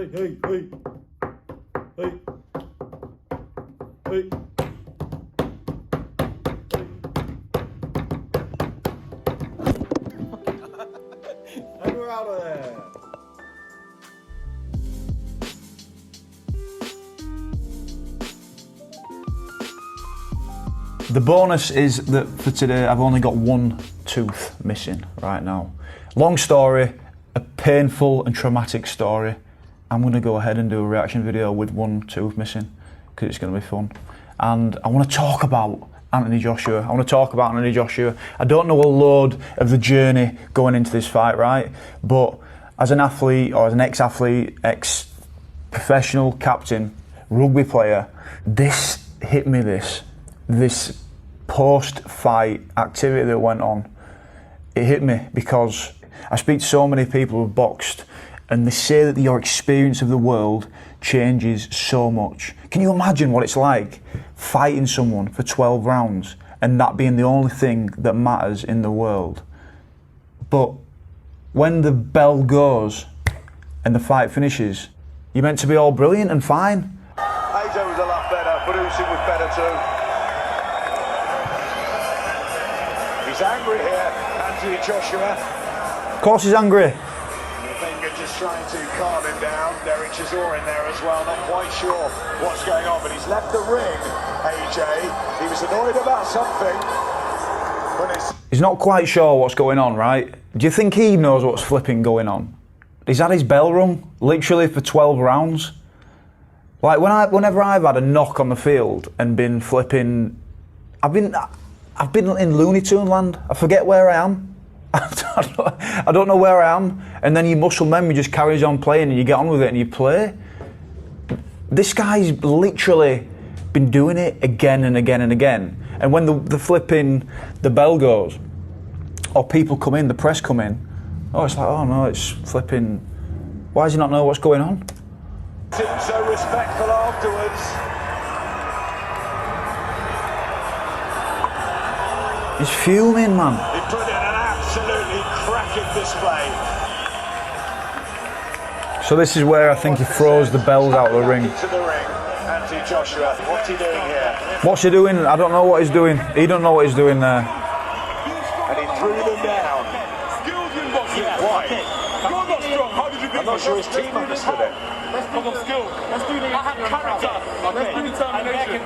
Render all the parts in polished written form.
And we're out of there. The bonus is that for today I've only got one tooth missing right now. Long story, a painful and traumatic story. I'm going to go ahead and do a reaction video with one tooth missing because it's going to be fun. And I want to talk about Anthony Joshua. I want to talk about Anthony Joshua. I don't know a load of the journey going into this fight, right? But as an athlete, or as an ex-athlete, ex-professional captain, rugby player, this hit me, this post-fight activity that went on. It hit me because I speak to so many people who've boxed and they say that your experience of the world changes so much. Can you imagine what it's like fighting someone for 12 rounds and that being the only thing that matters in the world? But when the bell goes and the fight finishes, you're meant to be all brilliant and fine. AJ was a lot better, but Usyk was better too. He's angry here, Anthony Joshua. Of course he's angry. Finger just trying to calm him down. Derek Chisora in there as well, not quite sure what's going on, but he's left the ring, AJ. He was annoyed about something. He's not quite sure what's going on, right? Do you think he knows what's flipping going on? He's had his bell rung, literally for 12 rounds. Like whenever I've had a knock on the field and been flipping, I've been in Looney Tune land. I forget where I am. I don't know where I am. And then your muscle memory just carries on playing and you get on with it and you play. This guy's literally been doing it again and again and again. And when the bell goes, or people come in, the press come in, oh, it's like, oh no, it's flipping. Why does he not know what's going on? Seems so respectful afterwards. He's fuming, man. He put in an absolutely cracking display. So this is where I think he throws the bells out of the ring. To the ring, Anthony Joshua. What's he doing here? What's he doing? I don't know what he's doing. He don't know what he's doing there. And he threw them down. Why? I'm not sure his team understood it. Let's talk of skill. Let's do the character. Let's do determination.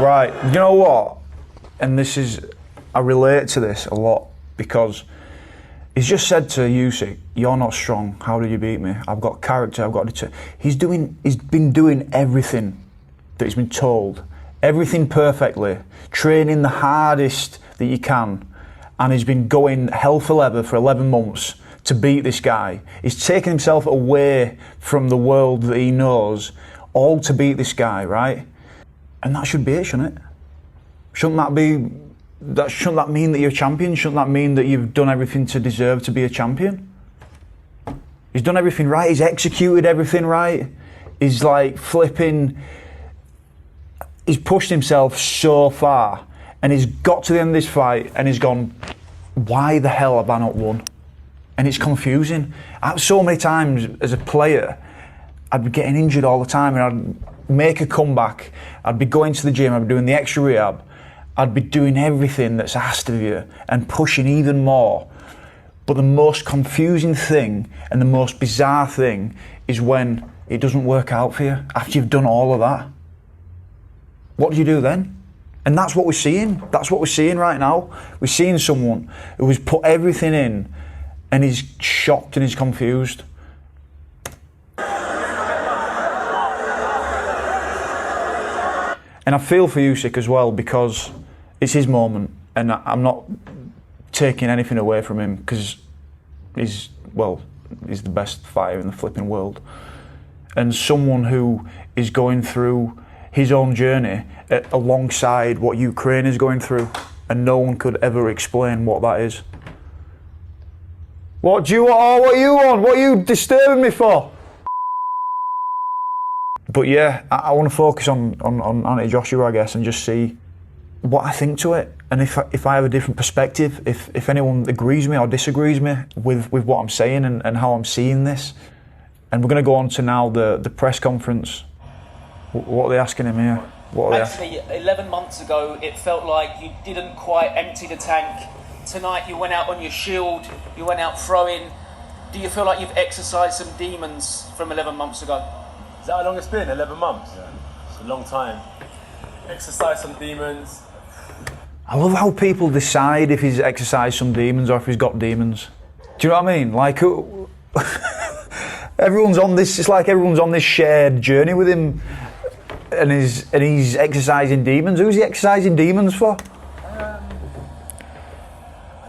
Right, you know what? And this is, I relate to this a lot because he's just said to Usyk, "You're not strong. How did you beat me? I've got character. I've got He's been doing everything that he's been told, everything perfectly, training the hardest that you can, and he's been going hell for leather for 11 months to beat this guy. He's taken himself away from the world that he knows, all to beat this guy, right? And that should be it, shouldn't it? Shouldn't that mean that you're a champion? Shouldn't that mean that you've done everything to deserve to be a champion? He's done everything right. He's executed everything right. He's like flipping. He's pushed himself so far, and he's got to the end of this fight, and he's gone, why the hell have I not won? And it's confusing. So many times as a player, I'd be getting injured all the time, and I'd make a comeback. I'd be going to the gym. I'd be doing the extra rehab. I'd be doing everything that's asked of you and pushing even more. But the most confusing thing and the most bizarre thing is when it doesn't work out for you after you've done all of that. What do you do then? And that's what we're seeing. That's what we're seeing right now. We're seeing someone who has put everything in and he's shocked and he's confused. And I feel for Usyk as well because it's his moment, and I'm not taking anything away from him because he's the best fighter in the flipping world. And someone who is going through his own journey alongside what Ukraine is going through, and no one could ever explain what that is. What do you want? Oh, what you want? What are you disturbing me for? But yeah, I want to focus on Anthony Joshua, I guess, and just see what I think to it. And if I have a different perspective, if anyone agrees with me or disagrees with me with what I'm saying and how I'm seeing this, and we're going to go on to now the press conference. What are they asking him here? Actually, 11 months ago, it felt like you didn't quite empty the tank. Tonight, you went out on your shield, you went out throwing. Do you feel like you've exercised some demons from 11 months ago? Is that how long it's been? 11 months? Yeah. It's a long time. Exercise some demons. I love how people decide if he's exercised some demons or if he's got demons. Do you know what I mean? Like, everyone's on this. It's like everyone's on this shared journey with him, and he's exercising demons. Who's he exercising demons for? I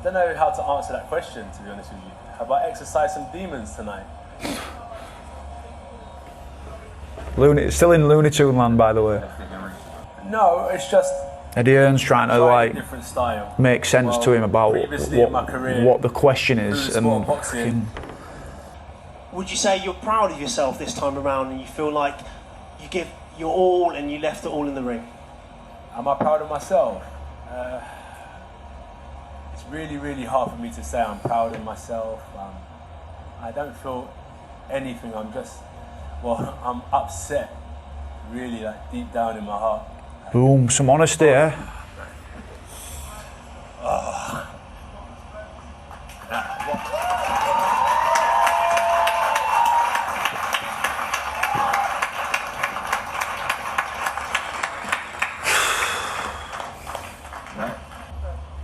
don't know how to answer that question, to be honest with you. How about exercise some demons tonight? Still in Looney Tune land, by the way. No, it's just Eddie Hearn's trying to a different style. make sense to him about what the question is. And boxing. Would you say you're proud of yourself this time around and you feel like you give your all and you left it all in the ring? Am I proud of myself? It's really, really hard for me to say I'm proud of myself. I don't feel anything. I'm upset, really, like deep down in my heart. Boom, some honesty, eh?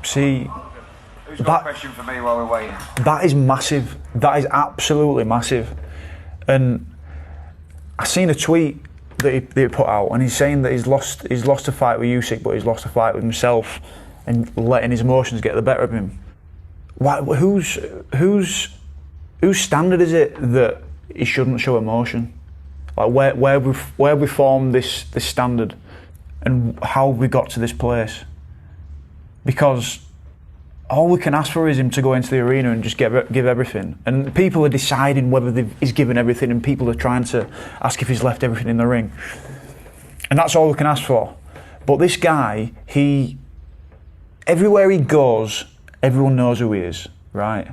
See, who's got a question for me while we're waiting? That is massive. That is absolutely massive. And I seen a tweet that he put out, and he's saying that he's lost a fight with Usyk, but he's lost a fight with himself, and letting his emotions get the better of him. Whose standard is it that he shouldn't show emotion? Like where we formed this standard, and how we got to this place? Because all we can ask for is him to go into the arena and just give everything. And people are deciding whether he's given everything, and people are trying to ask if he's left everything in the ring. And that's all we can ask for. But this guy, everywhere he goes, everyone knows who he is, right?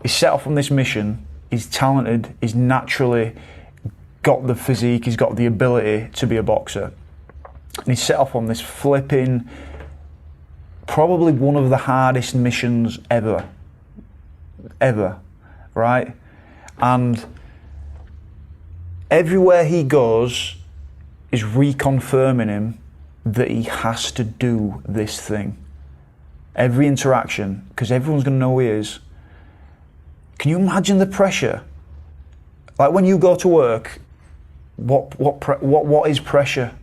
He's set off on this mission, he's talented, he's naturally got the physique, he's got the ability to be a boxer. And he's set off on this flipping, probably one of the hardest missions ever, right? And everywhere he goes is reconfirming him that he has to do this thing. Every interaction, because everyone's going to know who he is. Can you imagine the pressure? Like when you go to work, what is pressure?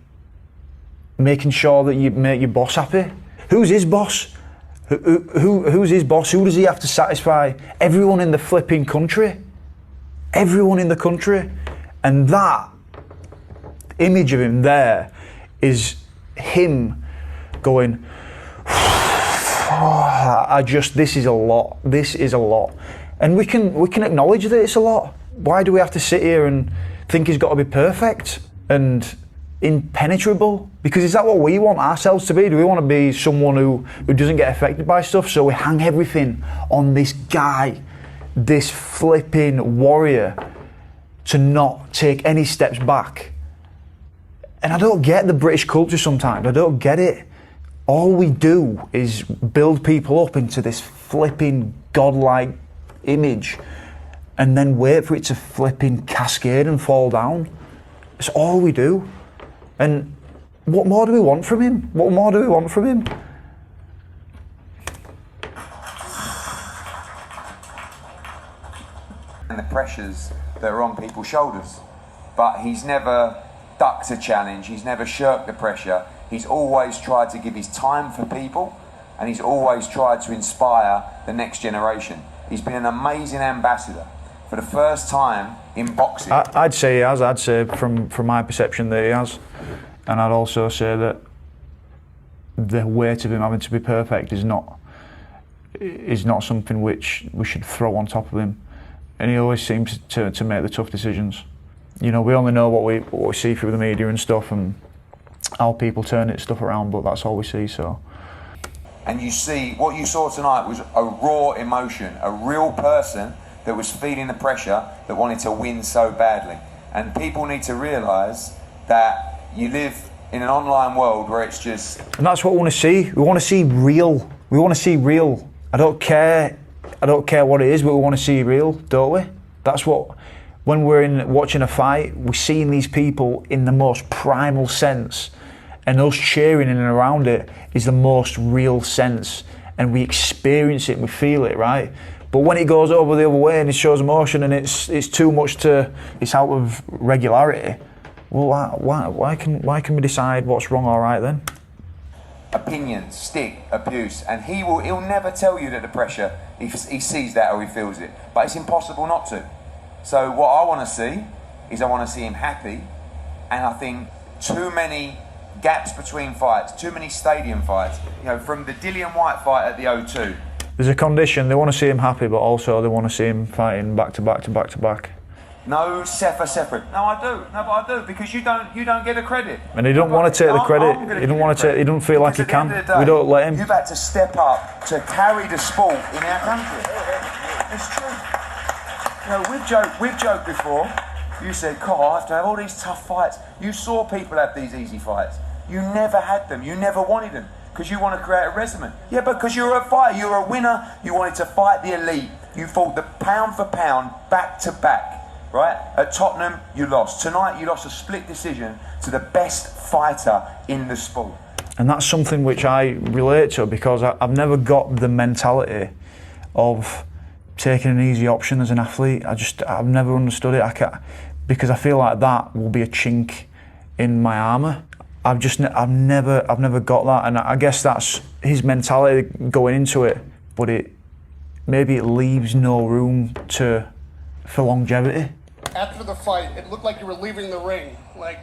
Making sure that you make your boss happy. Who's his boss? Who's his boss? Who does he have to satisfy? Everyone in the flipping country. Everyone in the country. And that image of him there is him going, this is a lot. This is a lot. And we can acknowledge that it's a lot. Why do we have to sit here and think he's got to be perfect and impenetrable? Because is that what we want ourselves to be? Do we want to be someone who doesn't get affected by stuff? So we hang everything on this guy, this flipping warrior, to not take any steps back. And I don't get the British culture sometimes. I don't get it. All we do is build people up into this flipping godlike image and then wait for it to flipping cascade and fall down. It's all we do. And what more do we want from him? What more do we want from him? And the pressures that are on people's shoulders. But he's never ducked a challenge, he's never shirked the pressure. He's always tried to give his time for people, and he's always tried to inspire the next generation. He's been an amazing ambassador. For the first time in boxing. I'd say he has. I'd say from my perception that he has. And I'd also say that the weight of him having to be perfect is not something which we should throw on top of him. And he always seems to make the tough decisions. You know, we only know what we see through the media and stuff, and how people turn stuff around, but that's all we see. So And you see, what you saw tonight was a raw emotion, a real person that was feeling the pressure, that wanted to win so badly. And people need to realise that you live in an online world where it's just... And that's what we want to see. We want to see real. We want to see real. I don't care what it is, but we want to see real, don't we? That's what... When we're watching a fight, we're seeing these people in the most primal sense, and us cheering in and around it is the most real sense, and we experience it and we feel it, right? But when it goes over the other way and it shows emotion and it's too much it's out of regularity, well, why can we decide what's wrong or right then? Opinions, stick, abuse, and he'll never tell you that the pressure, he sees that or he feels it, but it's impossible not to. So what I want to see is I want to see him happy, and I think too many gaps between fights, too many stadium fights, from the Dillian White fight at the O2. There's a condition, they want to see him happy, but also they want to see him fighting back to back to back to back. No, separate. No, but I do, because you don't get the credit. And he don't want to take the credit. He don't want to take. He don't feel like he can. We don't let him. You've had to step up to carry the sport in our country. It's true. We've joked before. You said, "God, I have to have all these tough fights." You saw people have these easy fights. You never had them. You never wanted them because you want to create a resume. Yeah, because you're a fighter. You're a winner. You wanted to fight the elite. You fought the pound for pound, back to back. Right? At Tottenham, you lost. Tonight, you lost a split decision to the best fighter in the sport. And that's something which I relate to, because I've never got the mentality of taking an easy option as an athlete. I've never understood it. Because I feel like that will be a chink in my armour. I've never got that, and I guess that's his mentality going into it. But maybe it leaves no room for longevity. After the fight, it looked like you were leaving the ring. Like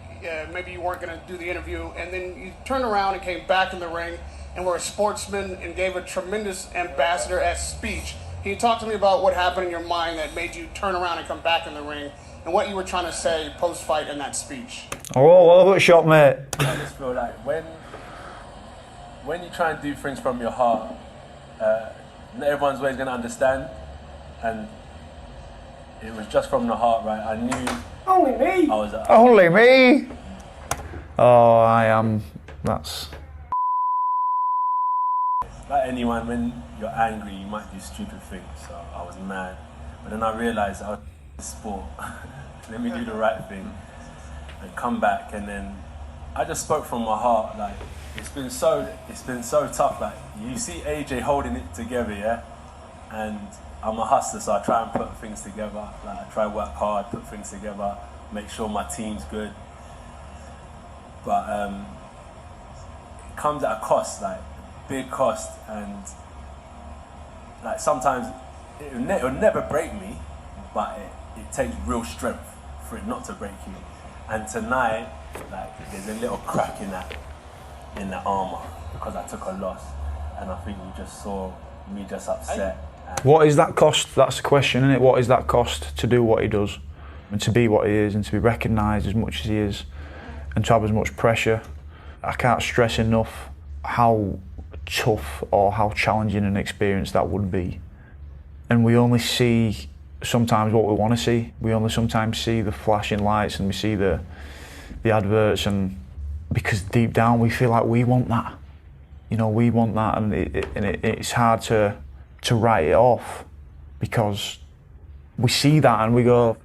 maybe you weren't going to do the interview, and then you turned around and came back in the ring and were a sportsman and gave a tremendous ambassador-esque speech. Can you talk to me about what happened in your mind that made you turn around and come back in the ring, and what you were trying to say post-fight in that speech? Oh, well, shot, mate. I just feel like when you try and do things from your heart, not everyone's always going to understand, and it was just from the heart, right? I knew. Only me. Only me. Oh, I am. That's. Like anyone, when you're angry, you might do stupid things. So I was mad, but then I realised I was in sport. Let me do the right thing and come back. And then I just spoke from my heart. Like it's been so tough. Like you see AJ holding it together, yeah, and I'm a hustler, so I try and put things together. Like I try to work hard, put things together, make sure my team's good. But it comes at a cost, like big cost, and like sometimes it'll never break me, but it takes real strength for it not to break you. And tonight, like there's a little crack in that armour because I took a loss, and I think you just saw me just upset. What is that cost? That's the question, isn't it? What is that cost to do what he does, and to be what he is, and to be recognised as much as he is, and to have as much pressure? I can't stress enough how tough or how challenging an experience that would be. And we only see sometimes what we want to see. We only sometimes see the flashing lights, and we see the adverts, and because deep down we feel like we want that. We want that, and it's hard to write it off, because we see that and we go,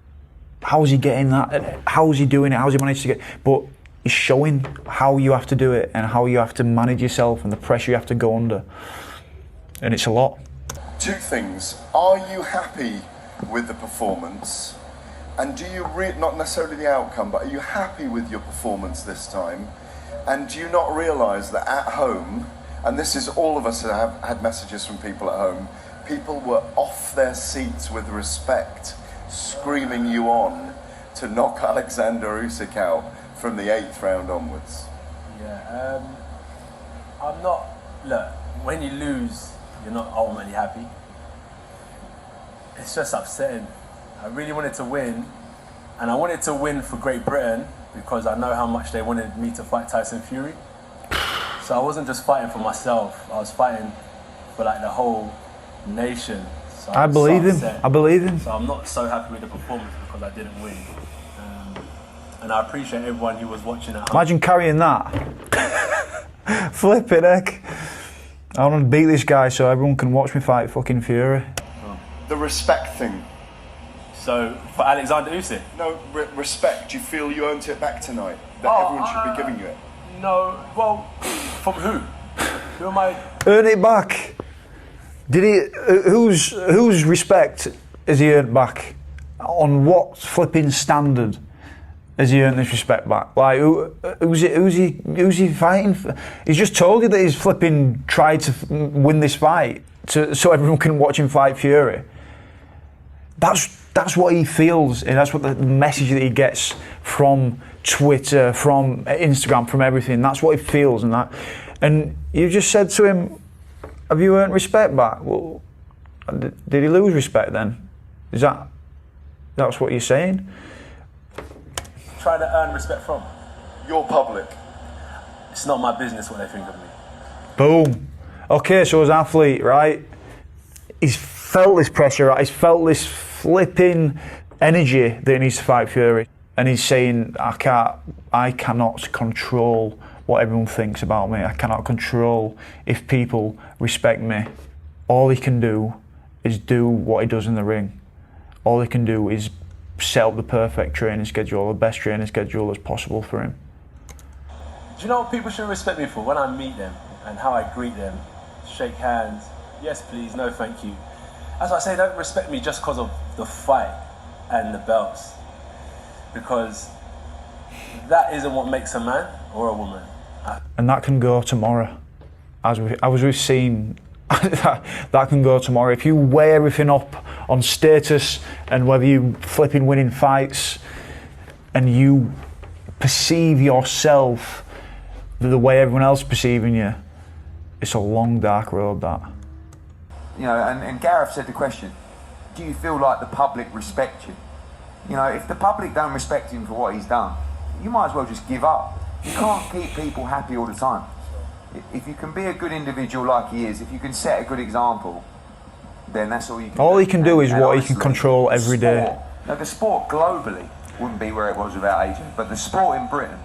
how is he getting that? How is he doing it? How has he managed to get? But it's showing how you have to do it and how you have to manage yourself and the pressure you have to go under. And it's a lot. Two things. Are you happy with the performance? And do you not necessarily the outcome, but are you happy with your performance this time? And do you not realise that at home, and this is all of us that have had messages from people at home, people were off their seats with respect, screaming you on to knock Oleksandr Usyk out from the 8th round onwards? Yeah, I'm not, look, when you lose, you're not ultimately happy. It's just upsetting. I really wanted to win, and I wanted to win for Great Britain because I know how much they wanted me to fight Tyson Fury. So I wasn't just fighting for myself. I was fighting for like the whole nation. So I believe him. I believe him. So I'm not so happy with the performance because I didn't win. And I appreciate everyone who was watching at home. Imagine carrying that. Flipping heck. I want to beat this guy so everyone can watch me fight fucking Fury. The respect thing. So for Oleksandr Usyk? No, respect. Do you feel you earned it back tonight? That everyone should be giving you it? No. Well, from who? Who am I? Earn it back. Did he? Whose respect has he earned back? On what flipping standard has he earned this respect back? Like who's he fighting for? He's just told you that he's flipping tried to win this fight so everyone can watch him fight Fury. That's what he feels, and that's what the message that he gets from Twitter, from Instagram, from everything. That's what he feels, and you just said to him, "Have you earned respect back?" Well, did he lose respect then? That's what you're saying? Trying to earn respect from? Your public. It's not my business what they think of me. Boom. Okay, so as an athlete, right, he's felt this pressure, right? He's felt this flipping energy that he needs to fight Fury. And he's saying, I cannot control what everyone thinks about me. I cannot control if people respect me. All he can do is do what he does in the ring. All he can do is set up the perfect training schedule, the best training schedule as possible for him. Do you know what people should respect me for? When I meet them and how I greet them, shake hands, yes please, no thank you. As I say, don't respect me just because of the fight and the belts. Because that isn't what makes a man or a woman. And that can go tomorrow. As we've seen, that can go tomorrow. If you weigh everything up on status and whether you flipping winning fights and you perceive yourself the way everyone else is perceiving you, it's a long, dark road, that. You know, and Gareth said the question, do you feel like the public respect you? You know, if the public don't respect him for what he's done, you might as well just give up. You can't keep people happy all the time. If you can be a good individual like he is, if you can set a good example, then that's all you can do. All he can do is what honestly, he can control every day. Now, the sport globally wouldn't be where it was without AJ, but the sport in Britain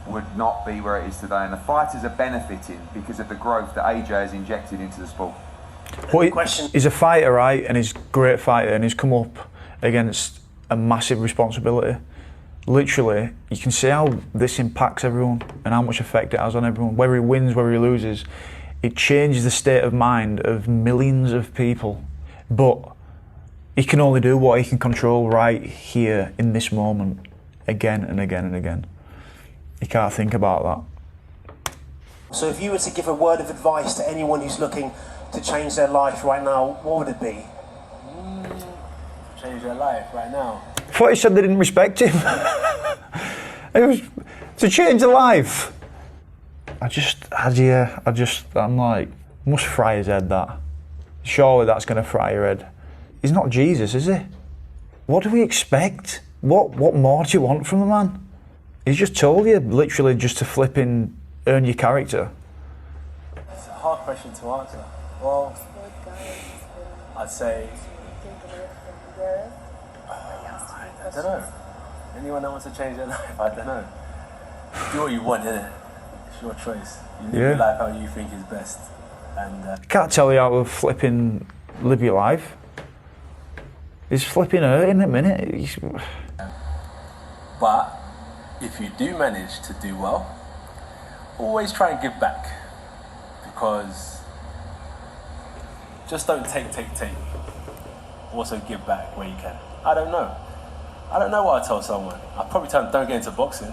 would not be where it is today, and the fighters are benefiting because of the growth that AJ has injected into the sport. He's a fighter, right, and he's a great fighter, and he's come up against a massive responsibility. Literally, you can see how this impacts everyone and how much effect it has on everyone. Whether he wins, whether he loses, it changes the state of mind of millions of people. But he can only do what he can control right here in this moment, again and again and again. He can't think about that. So if you were to give a word of advice to anyone who's looking to change their life right now, what would it be? Change their life right now. I thought he said they didn't respect him. It was to change their life. I'm like, must fry his head, that. Surely that's going to fry your head. He's not Jesus, is he? What do we expect? What more do you want from the man? He's just told you, literally, just to flipping earn your character. It's a hard question to answer. Well, I'd say, I don't know. Anyone that wants to change their life, I don't know. Do what you want, innit? It's your choice. You live your life how you think is best. And I can't tell you how to flipping live your life. He's flipping hurting a minute. But if you do manage to do well, always try and give back. Because just don't take. Also give back where you can. I don't know what I'd tell someone. I'd probably tell them don't get into boxing.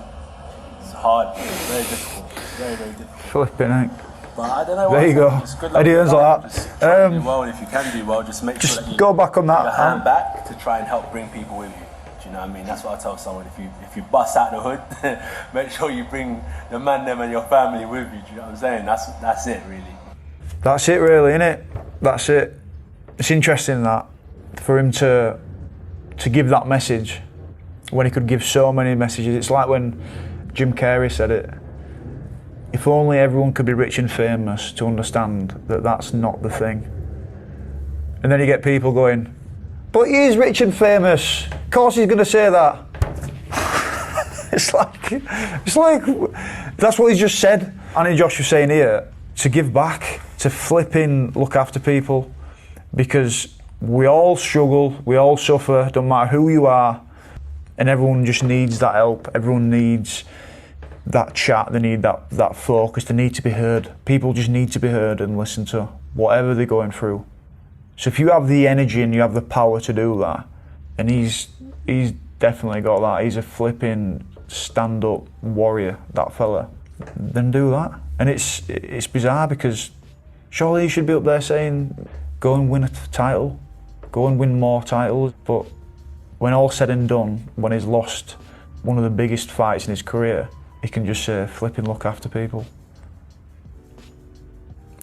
It's hard, very difficult, very difficult. Flipping heck. But I don't know. There you go. It's good luck. Ideas like that. Just try to do well, and if you can do well, just make sure that you go back on that. Put your hand back to try and help bring people with you. Do you know what I mean? That's what I tell someone. If you bust out the hood, make sure you bring the man, them, and your family with you. Do you know what I'm saying? That's it, really. That's it, really, innit? That's it. It's interesting that for him to give that message when he could give so many messages. It's like when Jim Carrey said it. If only everyone could be rich and famous to understand that that's not the thing. And then you get people going, but he is rich and famous. Of course he's going to say that. It's like, that's what he's just said. Annie Josh was saying here, to give back, to flipping look after people, because we all struggle, we all suffer, don't matter who you are, and everyone just needs that help. Everyone needs that chat, they need that focus, they need to be heard. People just need to be heard and listen to whatever they're going through. So if you have the energy and you have the power to do that, and he's definitely got that, he's a flipping stand-up warrior, that fella, then do that. And it's bizarre because surely he should be up there saying, go and win a title, go and win more titles. But when all said and done, when he's lost one of the biggest fights in his career, he can just say, flipping look after people.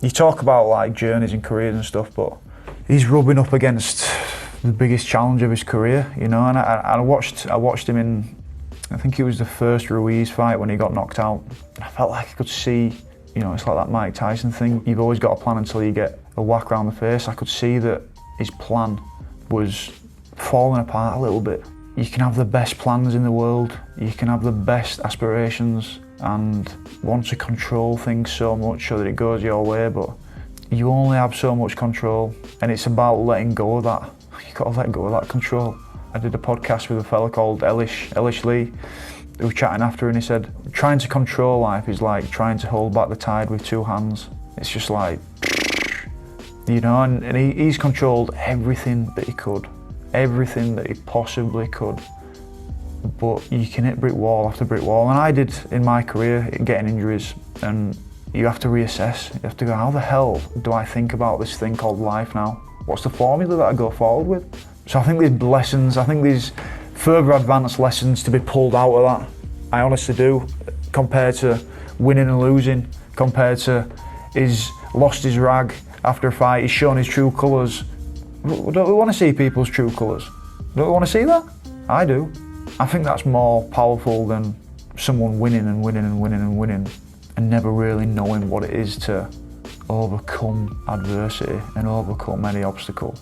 You talk about like journeys and careers and stuff, but he's rubbing up against the biggest challenge of his career, you know. And I watched him in, I think it was the first Ruiz fight when he got knocked out. And I felt like I could see, you know, it's like that Mike Tyson thing. You've always got a plan until you get a whack around the face. I could see that his plan was falling apart a little bit. You can have the best plans in the world, you can have the best aspirations and want to control things so much so that it goes your way, but you only have so much control, and it's about letting go of that. You've got to let go of that control. I did a podcast with a fella called Elish Lee, who was chatting after, and he said, trying to control life is like trying to hold back the tide with two hands. It's just like, you know, and he's controlled everything that he could. Everything that he possibly could, but you can hit brick wall after brick wall, and I did in my career, getting injuries, and you have to reassess. You have to go, how the hell do I think about this thing called life now? What's the formula that I go forward with? So I think there's lessons, I think there's further advanced lessons to be pulled out of that. I honestly do, compared to winning and losing, compared to he's lost his rag after a fight, he's shown his true colours. Don't we want to see people's true colours? Don't we want to see that? I do. I think that's more powerful than someone winning and winning and winning and winning and never really knowing what it is to overcome adversity and overcome any obstacle.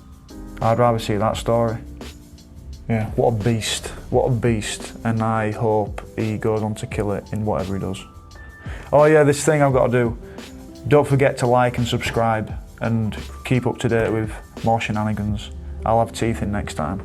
I'd rather see that story. Yeah, what a beast, and I hope he goes on to kill it in whatever he does. Oh yeah, this thing I've got to do. Don't forget to like and subscribe and keep up to date with more shenanigans. I'll have teeth in next time.